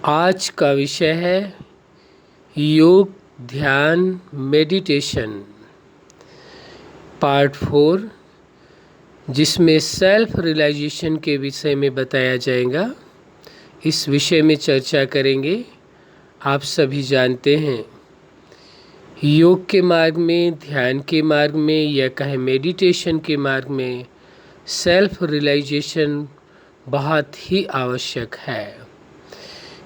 आज का विषय है योग, ध्यान, मेडिटेशन पार्ट 4, जिसमें सेल्फ रियलाइजेशन के विषय में बताया जाएगा। इस विषय में चर्चा करेंगे। आप सभी जानते हैं योग के मार्ग में, ध्यान के मार्ग में या कहें मेडिटेशन के मार्ग में सेल्फ रियलाइजेशन बहुत ही आवश्यक है,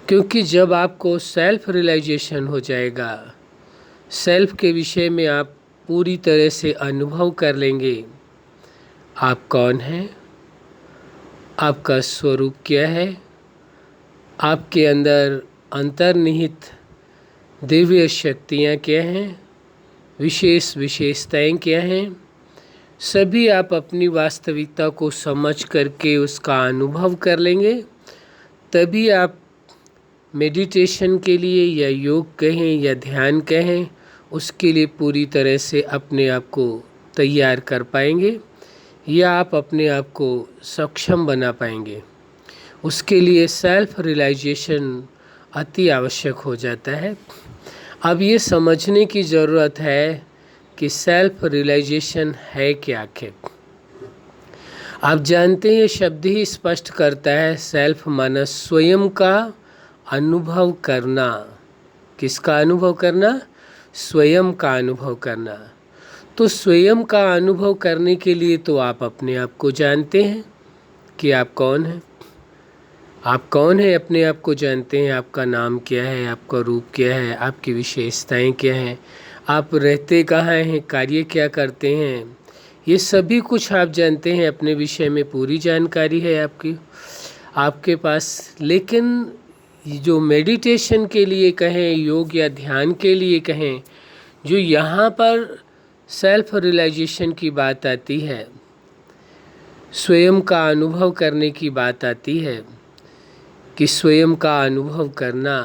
क्योंकि जब आपको सेल्फ रियलाइजेशन हो जाएगा, सेल्फ के विषय में आप पूरी तरह से अनुभव कर लेंगे। आप कौन हैं, आपका स्वरूप क्या है, आपके अंदर अंतर्निहित दिव्य शक्तियाँ क्या हैं, विशेषताएं क्या हैं, सभी आप अपनी वास्तविकता को समझ करके उसका अनुभव कर लेंगे। तभी आप मेडिटेशन के लिए या योग कहें या ध्यान कहें, उसके लिए पूरी तरह से अपने आप को तैयार कर पाएंगे या आप अपने आप को सक्षम बना पाएंगे। उसके लिए सेल्फ रियलाइजेशन अति आवश्यक हो जाता है। अब ये समझने की ज़रूरत है कि सेल्फ रियलाइजेशन है क्या आखिर। आप जानते हैं ये शब्द ही स्पष्ट करता है, सेल्फ माना स्वयं का अनुभव करना। किसका अनुभव करना? स्वयं का अनुभव करना। तो स्वयं का अनुभव करने के लिए तो आप अपने आप को जानते हैं कि आप कौन हैं। आप कौन हैं, अपने आप को जानते हैं। आपका नाम क्या है, आपका रूप क्या है, आपकी विशेषताएं क्या हैं, आप रहते कहाँ हैं, कार्य क्या करते हैं, ये सभी कुछ आप जानते हैं। अपने विषय में पूरी जानकारी है आपके पास। लेकिन जो मेडिटेशन के लिए कहें, योग या ध्यान के लिए कहें, जो यहाँ पर सेल्फ रियलाइजेशन की बात आती है, स्वयं का अनुभव करने की बात आती है, कि स्वयं का अनुभव करना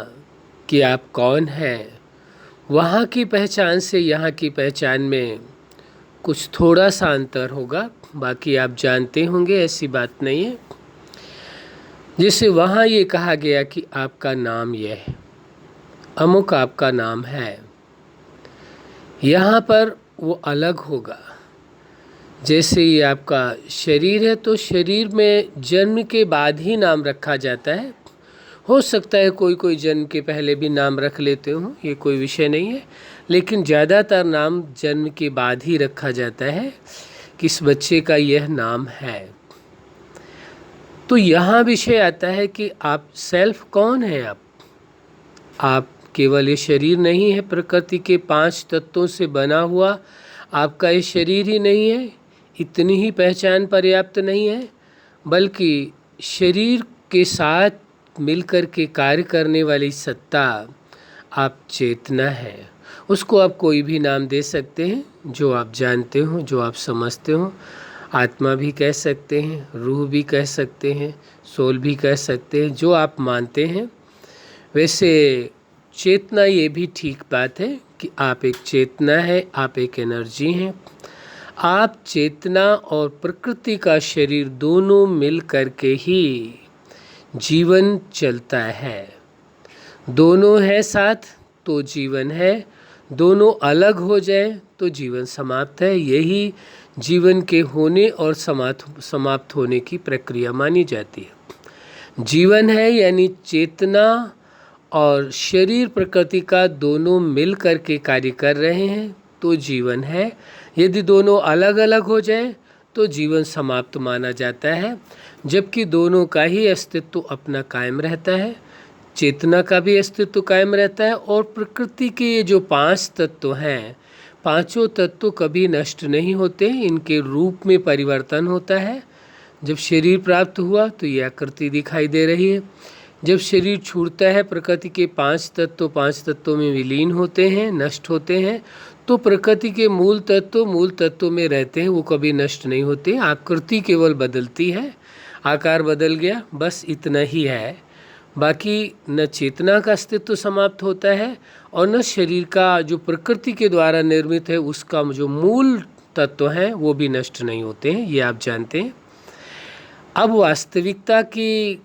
कि आप कौन हैं, वहाँ की पहचान से यहाँ की पहचान में कुछ थोड़ा सा अंतर होगा। बाकी आप जानते होंगे, ऐसी बात नहीं है। जैसे वहाँ ये कहा गया कि आपका नाम यह है, अमुक आपका नाम है, यहाँ पर वो अलग होगा। जैसे ये आपका शरीर है, तो शरीर में जन्म के बाद ही नाम रखा जाता है। हो सकता है कोई जन्म के पहले भी नाम रख लेते हो, ये कोई विषय नहीं है, लेकिन ज़्यादातर नाम जन्म के बाद ही रखा जाता है कि इस बच्चे का यह नाम है। तो यहाँ विषय आता है कि आप सेल्फ कौन है। आप केवल ये शरीर नहीं है, प्रकृति के 5 तत्वों से बना हुआ आपका ये शरीर ही नहीं है, इतनी ही पहचान पर्याप्त नहीं है, बल्कि शरीर के साथ मिलकर के कार्य करने वाली सत्ता आप चेतना है। उसको आप कोई भी नाम दे सकते हैं, जो आप जानते हो, जो आप समझते हो। आत्मा भी कह सकते हैं, रूह भी कह सकते हैं, सोल भी कह सकते हैं, जो आप मानते हैं। वैसे चेतना, ये भी ठीक बात है कि आप एक चेतना है, आप एक एनर्जी हैं। आप चेतना और प्रकृति का शरीर दोनों मिल करके ही जीवन चलता है। दोनों है साथ तो जीवन है, दोनों अलग हो जाए तो जीवन समाप्त है। यही जीवन के होने और समाप्त होने की प्रक्रिया मानी जाती है। जीवन है यानी चेतना और शरीर प्रकृति का दोनों मिल कर के कार्य कर रहे हैं तो जीवन है। यदि दोनों अलग अलग हो जाए तो जीवन समाप्त माना जाता है, जबकि दोनों का ही अस्तित्व अपना कायम रहता है। चेतना का भी अस्तित्व कायम रहता है और प्रकृति के ये जो 5 तत्व हैं, पांचों तत्व कभी नष्ट नहीं होते, इनके रूप में परिवर्तन होता है। जब शरीर प्राप्त हुआ तो ये आकृति दिखाई दे रही है। जब शरीर छूटता है, प्रकृति के 5 तत्वों में विलीन होते हैं, नष्ट होते हैं, तो प्रकृति के मूल तत्व में रहते हैं, वो कभी नष्ट नहीं होते। आकृति केवल बदलती है, आकार बदल गया, बस इतना ही है। बाकी न चेतना का अस्तित्व समाप्त होता है और न शरीर का जो प्रकृति के द्वारा निर्मित है उसका जो मूल तत्व हैं वो भी नष्ट नहीं होते हैं, ये आप जानते हैं। अब वास्तविकता की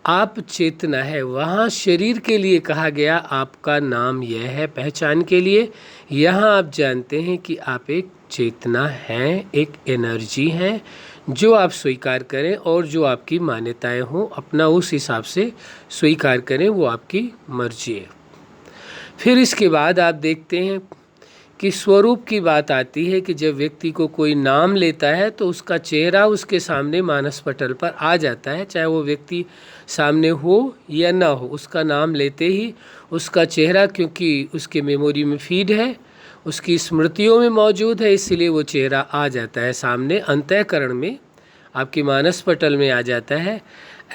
आप चेतना है, वहाँ शरीर के लिए कहा गया आपका नाम यह है पहचान के लिए। यहाँ आप जानते हैं कि आप एक चेतना हैं, एक एनर्जी हैं, जो आप स्वीकार करें और जो आपकी मान्यताएं हों अपना उस हिसाब से स्वीकार करें, वो आपकी मर्जी है। फिर इसके बाद आप देखते हैं कि स्वरूप की बात आती है कि जब व्यक्ति को कोई नाम लेता है तो उसका चेहरा उसके सामने मानस पटल पर आ जाता है, चाहे वो व्यक्ति सामने हो या ना हो। उसका नाम लेते ही उसका चेहरा, क्योंकि उसके मेमोरी में फीड है, उसकी स्मृतियों में मौजूद है, इसलिए वो चेहरा आ जाता है सामने, अंतःकरण में, आपकी मानस पटल में आ जाता है।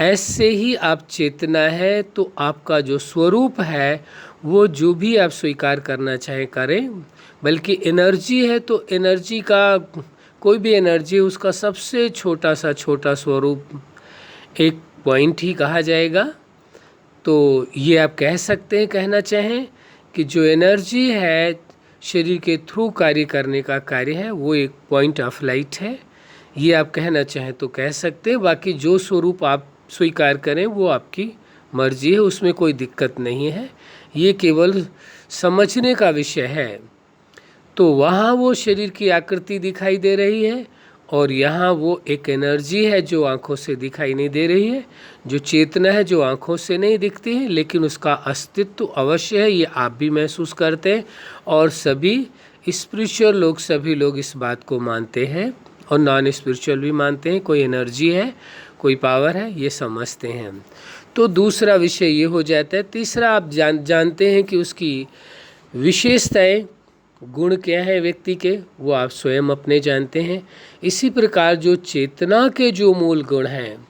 ऐसे ही आप चेतना है तो आपका जो स्वरूप है वो जो भी आप स्वीकार करना चाहें करें। बल्कि एनर्जी है तो एनर्जी का, कोई भी एनर्जी उसका सबसे छोटा सा छोटा स्वरूप एक पॉइंट ही कहा जाएगा। तो ये आप कह सकते हैं, कहना चाहें कि जो एनर्जी है शरीर के थ्रू कार्य करने का कार्य है वो एक पॉइंट ऑफ लाइट है, ये आप कहना चाहें तो कह सकते हैं। बाकी जो स्वरूप आप स्वीकार करें वो आपकी मर्जी है, उसमें कोई दिक्कत नहीं है, ये केवल समझने का विषय है। तो वहाँ वो शरीर की आकृति दिखाई दे रही है और यहाँ वो एक एनर्जी है जो आँखों से दिखाई नहीं दे रही है, जो चेतना है जो आँखों से नहीं दिखती है, लेकिन उसका अस्तित्व अवश्य है, ये आप भी महसूस करते हैं और सभी स्पिरिचुअल लोग, सभी लोग इस बात को मानते हैं और नॉन स्पिरिचुअल भी मानते हैं। कोई एनर्जी है, कोई पावर है, ये समझते हैं। तो दूसरा विषय ये हो जाता है। तीसरा आप जानते हैं कि उसकी विशेषताएं, गुण क्या है व्यक्ति के, वो आप स्वयं अपने जानते हैं। इसी प्रकार जो चेतना के जो मूल गुण हैं,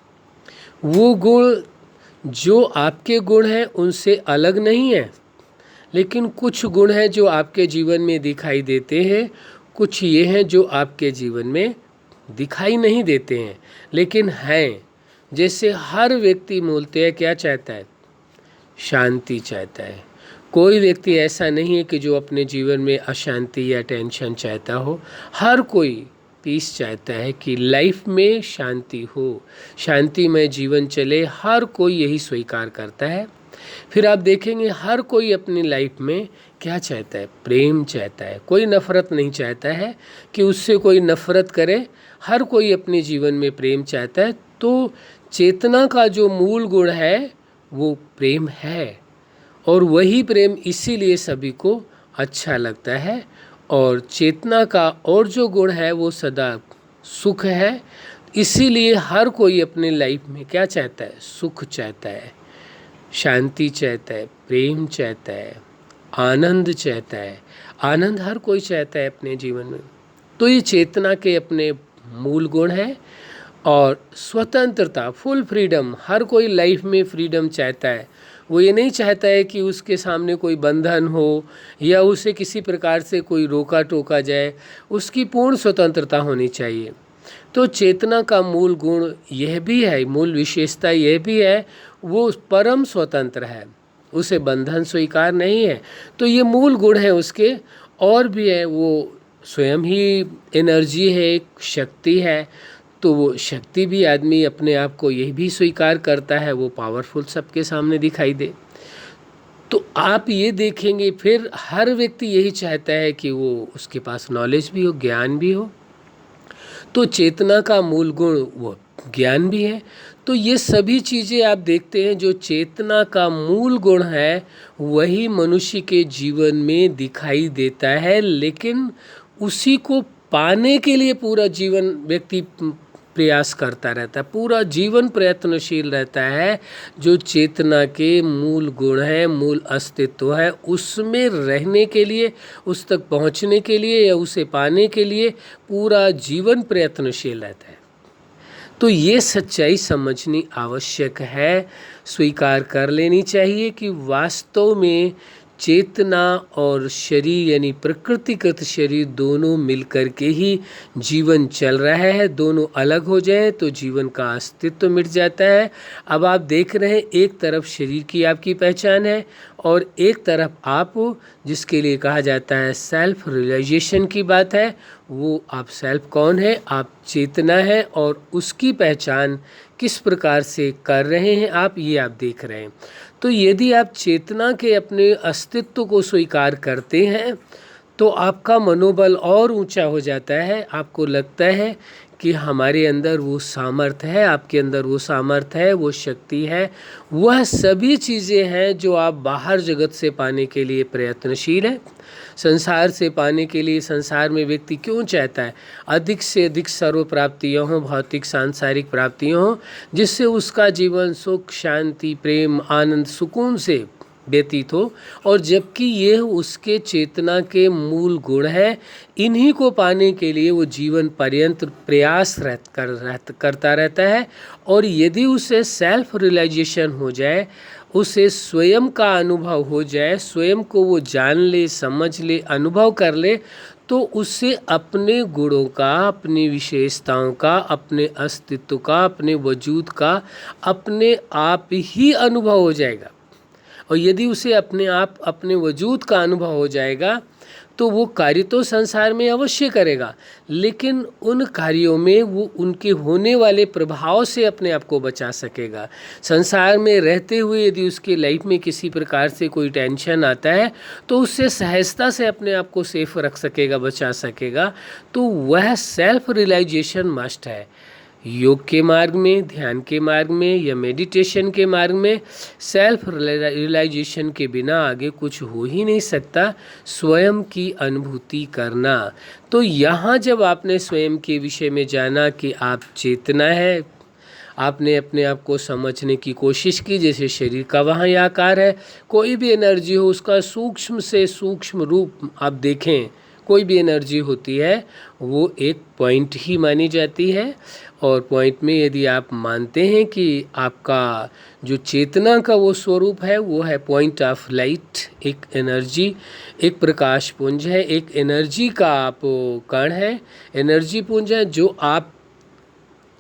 वो गुण जो आपके गुण हैं उनसे अलग नहीं है, लेकिन कुछ गुण हैं जो आपके जीवन में दिखाई देते हैं, कुछ ये हैं जो आपके जीवन में दिखाई नहीं देते हैं लेकिन हैं। जैसे हर व्यक्ति मूलतः क्या चाहता है? शांति चाहता है। कोई व्यक्ति ऐसा नहीं है कि जो अपने जीवन में अशांति या टेंशन चाहता हो। हर कोई पीस चाहता है कि लाइफ में शांति हो, शांतिमय जीवन चले, हर कोई यही स्वीकार करता है। फिर आप देखेंगे हर कोई अपनी लाइफ में क्या चाहता है? प्रेम चाहता है। कोई नफ़रत नहीं चाहता है कि उससे कोई नफ़रत करे, हर कोई अपने जीवन में प्रेम चाहता है। तो चेतना का जो मूल गुण है वो प्रेम है और वही प्रेम इसीलिए सभी को अच्छा लगता है। और चेतना का और जो गुण है वो सदा सुख है, इसीलिए हर कोई अपने लाइफ में क्या चाहता है? सुख चाहता है, शांति चाहता है, प्रेम चाहता है, आनंद चाहता है। आनंद हर कोई चाहता है अपने जीवन में। तो ये चेतना के अपने मूल गुण हैं। और स्वतंत्रता, फुल फ्रीडम, हर कोई लाइफ में फ्रीडम चाहता है। वो ये नहीं चाहता है कि उसके सामने कोई बंधन हो या उसे किसी प्रकार से कोई रोका टोका जाए, उसकी पूर्ण स्वतंत्रता होनी चाहिए। तो चेतना का मूल गुण यह भी है, मूल विशेषता यह भी है, वो परम स्वतंत्र है, उसे बंधन स्वीकार नहीं है। तो ये मूल गुण है उसके। और भी है, वो स्वयं ही एनर्जी है, एक शक्ति है। तो वो शक्ति भी आदमी अपने आप को यही भी स्वीकार करता है, वो पावरफुल सबके सामने दिखाई दे। तो आप ये देखेंगे फिर हर व्यक्ति यही चाहता है कि वो उसके पास नॉलेज भी हो, ज्ञान भी हो। तो चेतना का मूल गुण वो ज्ञान भी है। तो ये सभी चीज़ें आप देखते हैं, जो चेतना का मूल गुण है वही मनुष्य के जीवन में दिखाई देता है, लेकिन उसी को पाने के लिए पूरा जीवन व्यक्ति प्रयास करता रहता है, पूरा जीवन प्रयत्नशील रहता है। जो चेतना के मूल गुण है, मूल अस्तित्व है, उसमें रहने के लिए, उस तक पहुंचने के लिए या उसे पाने के लिए पूरा जीवन प्रयत्नशील रहता है। तो ये सच्चाई समझनी आवश्यक है, स्वीकार कर लेनी चाहिए कि वास्तव में चेतना और शरीर यानी प्रकृतिगत शरीर दोनों मिलकर के ही जीवन चल रहा है। दोनों अलग हो जाएं तो जीवन का अस्तित्व मिट जाता है। अब आप देख रहे हैं, एक तरफ शरीर की आपकी पहचान है और एक तरफ आप, जिसके लिए कहा जाता है सेल्फ रियलाइजेशन की बात है, वो आप सेल्फ कौन है? आप चेतना है और उसकी पहचान किस प्रकार से कर रहे हैं आप, ये आप देख रहे हैं। तो यदि आप चेतना के अपने अस्तित्व को स्वीकार करते हैं तो आपका मनोबल और ऊंचा हो जाता है। आपको लगता है कि हमारे अंदर वो सामर्थ्य है, आपके अंदर वो सामर्थ्य है, वो शक्ति है, वह सभी चीज़ें हैं जो आप बाहर जगत से पाने के लिए प्रयत्नशील हैं। संसार से पाने के लिए संसार में व्यक्ति क्यों चाहता है अधिक से अधिक सर्व प्राप्तियाँ हों, भौतिक सांसारिक प्राप्तियाँ हों, जिससे उसका जीवन सुख शांति प्रेम आनंद सुकून से व्यतीत हो, और जबकि ये उसके चेतना के मूल गुण है। इन्हीं को पाने के लिए वो जीवन पर्यंत प्रयास करता रहता है। और यदि उसे सेल्फ रियलाइजेशन हो जाए, उसे स्वयं का अनुभव हो जाए, स्वयं को वो जान ले, समझ ले, अनुभव कर ले, तो उससे अपने गुणों का, अपनी विशेषताओं का, अपने अस्तित्व का, अपने वजूद का अपने आप ही अनुभव हो जाएगा। और यदि उसे अपने आप अपने वजूद का अनुभव हो जाएगा तो वो कार्य तो संसार में अवश्य करेगा, लेकिन उन कार्यों में वो उनके होने वाले प्रभाव से अपने आप को बचा सकेगा। संसार में रहते हुए यदि उसके लाइफ में किसी प्रकार से कोई टेंशन आता है तो उससे सहजता से अपने आप को सेफ रख सकेगा, बचा सकेगा। तो वह सेल्फ रियलाइजेशन मस्ट है। योग के मार्ग में, ध्यान के मार्ग में या मेडिटेशन के मार्ग में सेल्फ रियलाइजेशन के बिना आगे कुछ हो ही नहीं सकता। स्वयं की अनुभूति करना। तो यहाँ जब आपने स्वयं के विषय में जाना कि आप चेतना है, आपने अपने आप को समझने की कोशिश की, जैसे शरीर का वहाँ ये आकार है, कोई भी एनर्जी हो उसका सूक्ष्म से सूक्ष्म रूप आप देखें, कोई भी एनर्जी होती है वो एक पॉइंट ही मानी जाती है। और पॉइंट में यदि आप मानते हैं कि आपका जो चेतना का वो स्वरूप है वो है पॉइंट ऑफ लाइट, एक एनर्जी, एक प्रकाश पुंज है, एक एनर्जी का आप कण है, एनर्जी पुंज है, जो आप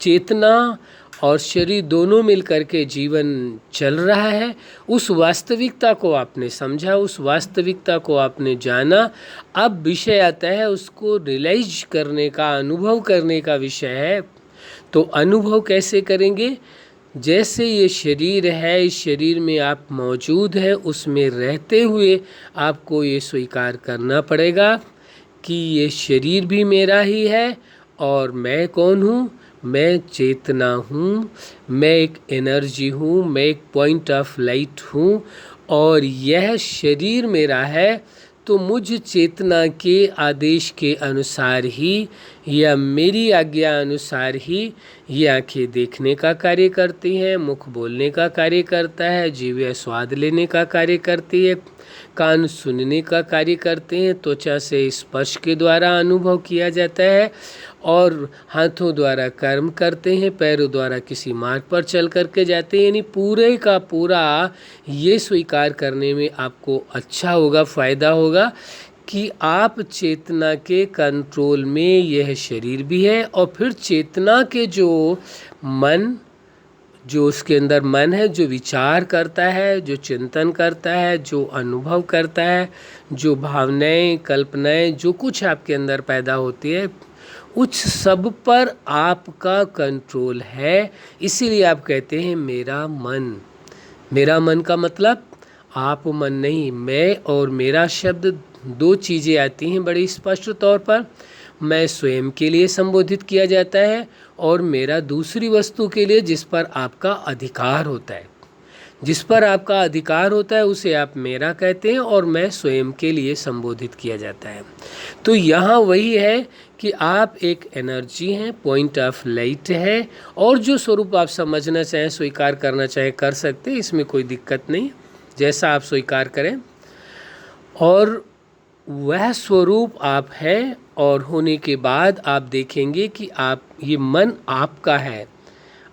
चेतना और शरीर दोनों मिलकर के जीवन चल रहा है, उस वास्तविकता को आपने समझा, उस वास्तविकता को आपने जाना। अब विषय आता है उसको रियलाइज करने का, अनुभव करने का विषय है। तो अनुभव कैसे करेंगे? जैसे ये शरीर है, इस शरीर में आप मौजूद हैं, उसमें रहते हुए आपको ये स्वीकार करना पड़ेगा कि ये शरीर भी मेरा ही है। और मैं कौन हूँ? मैं चेतना हूँ, मैं एक एनर्जी हूँ, मैं एक पॉइंट ऑफ लाइट हूँ, और यह शरीर मेरा है। तो मुझ चेतना के आदेश के अनुसार ही या मेरी आज्ञा अनुसार ही ये आँखें देखने का कार्य करती हैं, मुख बोलने का कार्य करता है, जीभ स्वाद लेने का कार्य करती है, कान सुनने का कार्य करते हैं, त्वचा से स्पर्श के द्वारा अनुभव किया जाता है, और हाथों द्वारा कर्म करते हैं, पैरों द्वारा किसी मार्ग पर चल करके जाते हैं। यानी पूरे का पूरा ये स्वीकार करने में आपको अच्छा होगा, फ़ायदा होगा कि आप चेतना के कंट्रोल में यह शरीर भी है। और फिर चेतना के जो मन, जो उसके अंदर मन है, जो विचार करता है, जो चिंतन करता है, जो अनुभव करता है, जो भावनाएं, कल्पनाएं, जो कुछ आपके अंदर पैदा होती है, उस सब पर आपका कंट्रोल है। इसीलिए आप कहते हैं मेरा मन। मेरा मन का मतलब आप मन नहीं, मैं और मेरा शब्द दो चीज़ें आती हैं बड़ी स्पष्ट तौर पर। मैं स्वयं के लिए संबोधित किया जाता है और मेरा दूसरी वस्तु के लिए जिस पर आपका अधिकार होता है। जिस पर आपका अधिकार होता है उसे आप मेरा कहते हैं और मैं स्वयं के लिए संबोधित किया जाता है। तो यहाँ वही है कि आप एक एनर्जी हैं, पॉइंट ऑफ लाइट है, और जो स्वरूप आप समझना चाहें, स्वीकार करना चाहें, कर सकते हैं, इसमें कोई दिक्कत नहीं, जैसा आप स्वीकार करें। और वह स्वरूप आप है, और होने के बाद आप देखेंगे कि आप, ये मन आपका है,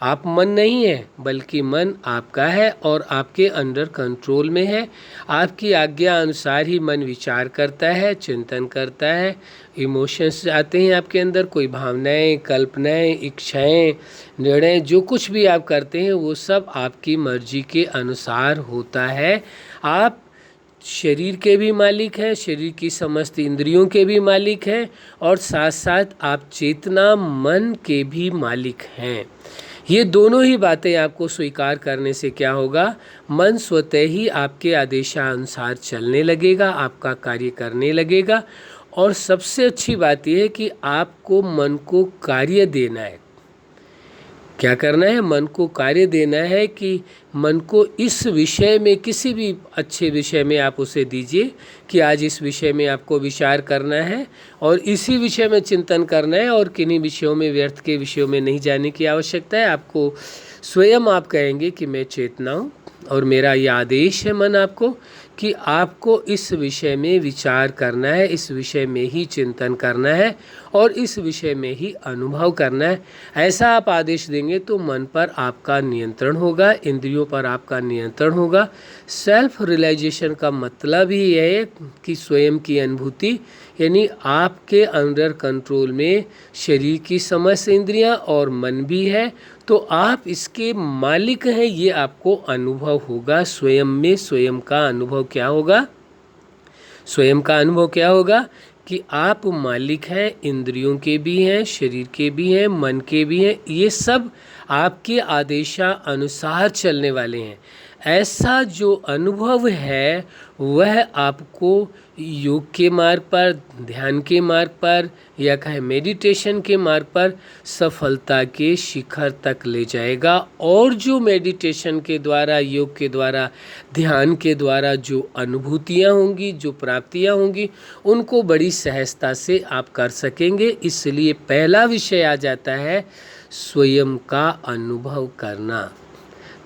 आप मन नहीं है, बल्कि मन आपका है और आपके अंडर कंट्रोल में है। आपकी आज्ञा अनुसार ही मन विचार करता है, चिंतन करता है, इमोशंस आते हैं आपके अंदर, कोई भावनाएं, कल्पनाएं, इच्छाएं, निर्णय, जो कुछ भी आप करते हैं वो सब आपकी मर्जी के अनुसार होता है। आप शरीर के भी मालिक हैं, शरीर की समस्त इंद्रियों के भी मालिक हैं, और साथ साथ आप चेतना मन के भी मालिक हैं। ये दोनों ही बातें आपको स्वीकार करने से क्या होगा, मन स्वतः ही आपके आदेशानुसार चलने लगेगा, आपका कार्य करने लगेगा। और सबसे अच्छी बात यह है कि आपको मन को कार्य देना है। क्या करना है, मन को कार्य देना है कि मन को इस विषय में, किसी भी अच्छे विषय में आप उसे दीजिए कि आज इस विषय में आपको विचार करना है और इसी विषय में चिंतन करना है और किन्हीं विषयों में, व्यर्थ के विषयों में नहीं जाने की आवश्यकता है। आपको स्वयं आप कहेंगे कि मैं चेतना हूँ और मेरा ये आदेश है मन आपको कि आपको इस विषय में विचार करना है, इस विषय में ही चिंतन करना है और इस विषय में ही अनुभव करना है। ऐसा आप आदेश देंगे तो मन पर आपका नियंत्रण होगा, इंद्रियों पर आपका नियंत्रण होगा। सेल्फ रियलाइजेशन का मतलब ही यह है कि स्वयं की अनुभूति, यानी आपके अंडर कंट्रोल में शरीर की समस्त इंद्रियां और मन भी है, तो आप इसके मालिक हैं, ये आपको अनुभव होगा। स्वयं में स्वयं का अनुभव क्या होगा, स्वयं का अनुभव क्या होगा कि आप मालिक हैं, इंद्रियों के भी हैं, शरीर के भी हैं, मन के भी हैं। ये सब आपके आदेशानुसार चलने वाले हैं। ऐसा जो अनुभव है वह आपको योग के मार्ग पर, ध्यान के मार्ग पर या कहे मेडिटेशन के मार्ग पर सफलता के शिखर तक ले जाएगा। और जो मेडिटेशन के द्वारा, योग के द्वारा, ध्यान के द्वारा जो अनुभूतियाँ होंगी, जो प्राप्तियाँ होंगी, उनको बड़ी सहजता से आप कर सकेंगे। इसलिए पहला विषय आ जाता है स्वयं का अनुभव करना।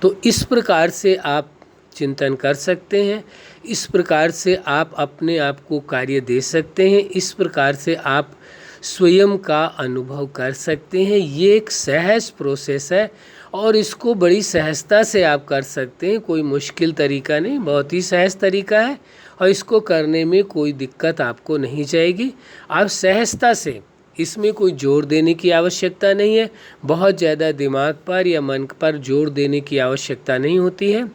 तो इस प्रकार से आप चिंतन कर सकते हैं, इस प्रकार से आप अपने आप को कार्य दे सकते हैं, इस प्रकार से आप स्वयं का अनुभव कर सकते हैं। ये एक सहज प्रोसेस है और इसको बड़ी सहजता से आप कर सकते हैं। कोई मुश्किल तरीका नहीं, बहुत ही सहज तरीका है और इसको करने में कोई दिक्कत आपको नहीं जाएगी। आप सहजता से, इसमें कोई जोर देने की आवश्यकता नहीं है, बहुत ज़्यादा दिमाग पर या मन पर जोर देने की आवश्यकता नहीं होती है।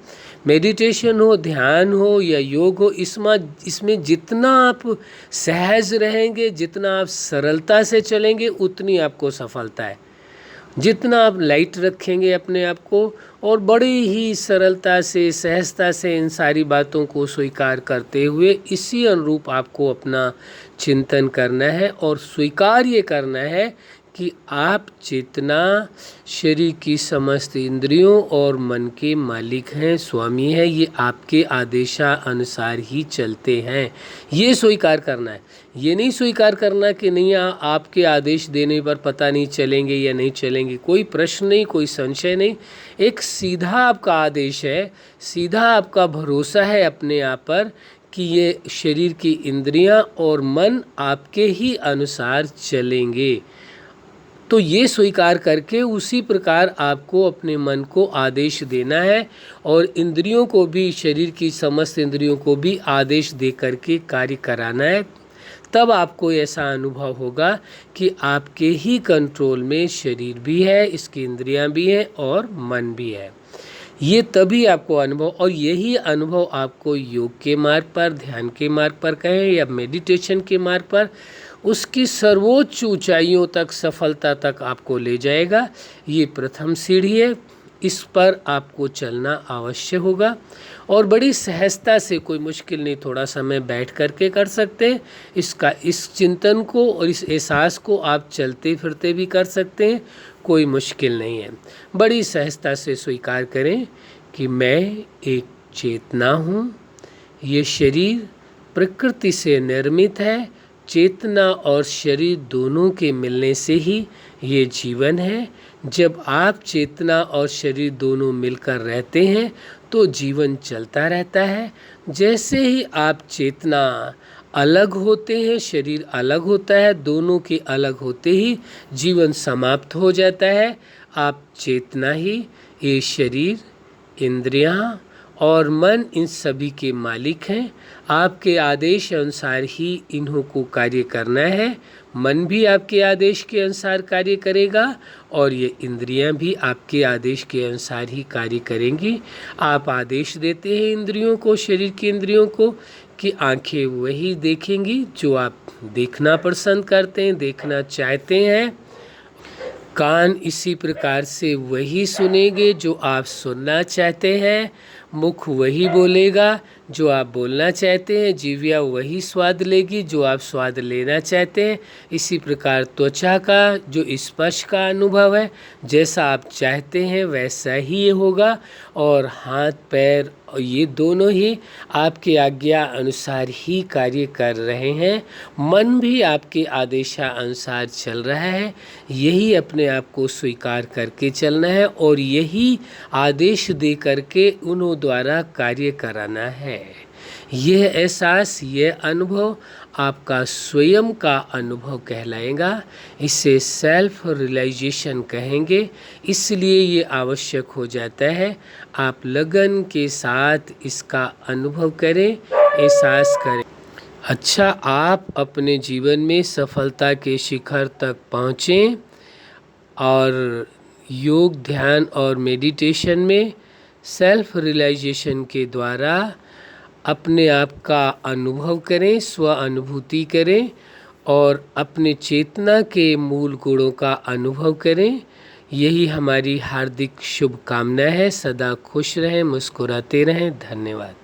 मेडिटेशन हो, ध्यान हो या योग हो, इसमें जितना आप सहज रहेंगे, जितना आप सरलता से चलेंगे, उतनी आपको सफलता है। जितना आप लाइट रखेंगे अपने आप को और बड़ी ही सरलता से, सहजता से इन सारी बातों को स्वीकार करते हुए इसी अनुरूप आपको अपना चिंतन करना है और स्वीकार ये करना है कि आप चेतना, शरीर की समस्त इंद्रियों और मन के मालिक हैं, स्वामी हैं। ये आपके आदेशानुसार ही चलते हैं, ये स्वीकार करना है। ये नहीं स्वीकार करना कि नहीं आपके आदेश देने पर पता नहीं चलेंगे या नहीं चलेंगे, कोई प्रश्न नहीं, कोई संशय नहीं। एक सीधा आपका आदेश है, सीधा आपका भरोसा है अपने आप पर कि ये शरीर की इंद्रियां और मन आपके ही अनुसार चलेंगे। तो ये स्वीकार करके उसी प्रकार आपको अपने मन को आदेश देना है और इंद्रियों को भी, शरीर की समस्त इंद्रियों को भी आदेश दे करके कार्य कराना है। तब आपको ऐसा अनुभव होगा कि आपके ही कंट्रोल में शरीर भी है, इसकी इंद्रियां भी हैं और मन भी है। ये तभी आपको अनुभव, और यही अनुभव आपको योग के मार्ग पर, ध्यान के मार्ग पर कहें या मेडिटेशन के मार्ग पर, उसकी सर्वोच्च ऊंचाइयों तक, सफलता तक आपको ले जाएगा। ये प्रथम सीढ़ी है, इस पर आपको चलना अवश्य होगा और बड़ी सहजता से, कोई मुश्किल नहीं, थोड़ा समय बैठ करके कर सकते हैं इस चिंतन को और इस एहसास को आप चलते फिरते भी कर सकते हैं, कोई मुश्किल नहीं है। बड़ी सहजता से स्वीकार करें कि मैं एक चेतना हूँ, ये शरीर प्रकृति से निर्मित है, चेतना और शरीर दोनों के मिलने से ही ये जीवन है। जब आप चेतना और शरीर दोनों मिलकर रहते हैं तो जीवन चलता रहता है। जैसे ही आप चेतना अलग होते हैं, शरीर अलग होता है, दोनों के अलग होते ही जीवन समाप्त हो जाता है। आप चेतना ही, ये शरीर, इंद्रियां और मन, इन सभी के मालिक हैं। आपके आदेश अनुसार ही इन्हों को कार्य करना है। मन भी आपके आदेश के अनुसार कार्य करेगा और ये इंद्रियां भी आपके आदेश के अनुसार ही कार्य करेंगी। आप आदेश देते हैं इंद्रियों को, शरीर की इंद्रियों को, कि आंखें वही देखेंगी जो आप देखना पसंद करते हैं, देखना चाहते हैं। कान इसी प्रकार से वही सुनेंगे जो आप सुनना चाहते हैं, मुख वही बोलेगा जो आप बोलना चाहते हैं, जीविया वही स्वाद लेगी जो आप स्वाद लेना चाहते हैं। इसी प्रकार त्वचा का जो स्पर्श का अनुभव है, जैसा आप चाहते हैं वैसा ही ये होगा। और हाथ पैर और ये दोनों ही आपके आज्ञा अनुसार ही कार्य कर रहे हैं। मन भी आपके आदेशानुसार चल रहा है। यही अपने आप को स्वीकार करके चलना है और यही आदेश दे करके उन्हों द्वारा कार्य कराना है। यह एहसास, यह अनुभव आपका स्वयं का अनुभव कहलाएगा। इसे सेल्फ रियलाइजेशन कहेंगे। इसलिए ये आवश्यक हो जाता है आप लगन के साथ इसका अनुभव करें, एहसास करें। अच्छा, आप अपने जीवन में सफलता के शिखर तक पहुँचें और योग, ध्यान और मेडिटेशन में सेल्फ रियलाइजेशन के द्वारा अपने आप का अनुभव करें, स्व अनुभूति करें और अपने चेतना के मूल गुणों का अनुभव करें। यही हमारी हार्दिक शुभकामना है। सदा खुश रहें, मुस्कुराते रहें। धन्यवाद।